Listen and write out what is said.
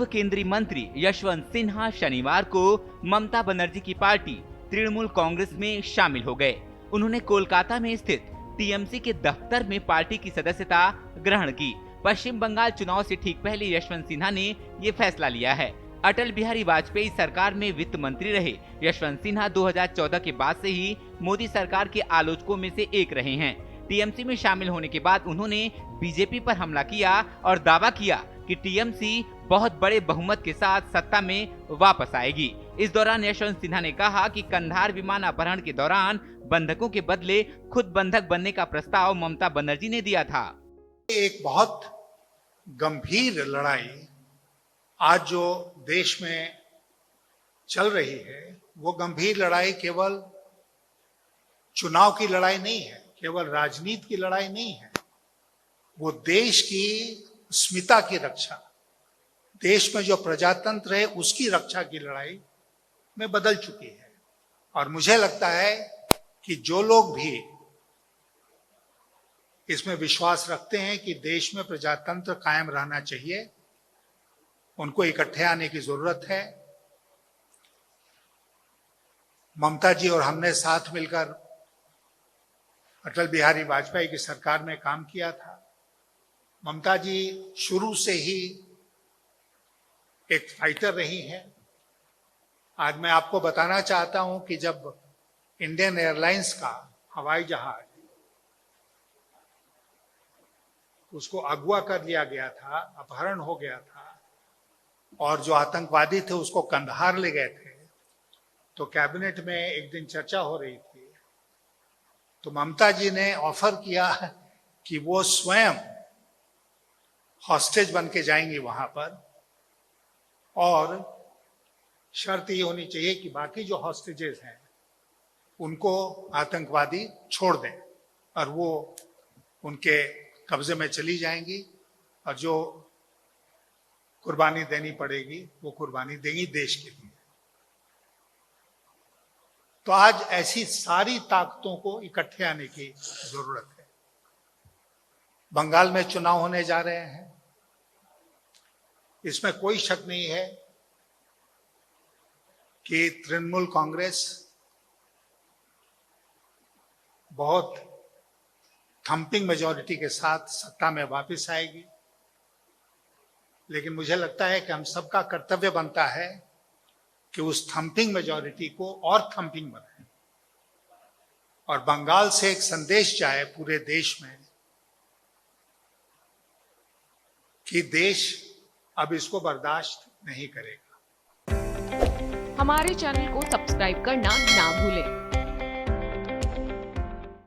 केंद्रीय मंत्री यशवंत सिन्हा शनिवार को ममता बनर्जी की पार्टी तृणमूल कांग्रेस में शामिल हो गए। उन्होंने कोलकाता में स्थित टीएमसी के दफ्तर में पार्टी की सदस्यता ग्रहण की। पश्चिम बंगाल चुनाव से ठीक पहले यशवंत सिन्हा ने ये फैसला लिया है। अटल बिहारी वाजपेयी सरकार में वित्त मंत्री रहे यशवंत सिन्हा 2014 के बाद से ही मोदी सरकार के आलोचकों में से एक रहे हैं। टीएमसी में शामिल होने के बाद उन्होंने बीजेपी पर हमला किया और दावा किया कि टीएमसी बहुत बड़े बहुमत के साथ सत्ता में वापस आएगी। इस दौरान यशवंत सिन्हा ने कहा कि कंधार विमान अपहरण के दौरान बंधकों के बदले खुद बंधक बनने का प्रस्ताव ममता बनर्जी ने दिया था। एक बहुत गंभीर लड़ाई आज जो देश में चल रही है, वो गंभीर लड़ाई केवल चुनाव की लड़ाई नहीं है, केवल राजनीति की लड़ाई नहीं है। वो देश की अस्मिता की रक्षा, देश में जो प्रजातंत्र है उसकी रक्षा की लड़ाई में बदल चुकी है। और मुझे लगता है कि जो लोग भी इसमें विश्वास रखते हैं कि देश में प्रजातंत्र कायम रहना चाहिए, उनको इकट्ठे आने की जरूरत है। ममता जी और हमने साथ मिलकर अटल बिहारी वाजपेयी की सरकार में काम किया था। ममता जी शुरू से ही एक फाइटर रही हैं। आज मैं आपको बताना चाहता हूं कि जब इंडियन एयरलाइंस का हवाई जहाज उसको अगवा कर लिया गया था, अपहरण हो गया था और जो आतंकवादी थे उसको कंधार ले गए थे, तो कैबिनेट में एक दिन चर्चा हो रही थी, तो ममता जी ने ऑफर किया कि वो स्वयं हॉस्टेज बन के जाएंगी वहां पर, और शर्त ये होनी चाहिए कि बाकी जो हॉस्टेजेस हैं उनको आतंकवादी छोड़ दें और वो उनके कब्जे में चली जाएंगी और जो कुर्बानी देनी पड़ेगी वो कुर्बानी देंगी देश के लिए। तो आज ऐसी सारी ताकतों को इकट्ठे आने की जरूरत है। बंगाल में चुनाव होने जा रहे हैं, इसमें कोई शक नहीं है कि तृणमूल कांग्रेस बहुत थंपिंग मेजॉरिटी के साथ सत्ता में वापस आएगी। लेकिन मुझे लगता है कि हम सबका कर्तव्य बनता है कि उस थंपिंग मेजॉरिटी को और थंपिंग बनाए और बंगाल से एक संदेश जाए पूरे देश में कि देश अब इसको बर्दाश्त नहीं करेगा। हमारे चैनल को सब्सक्राइब करना ना भूलें।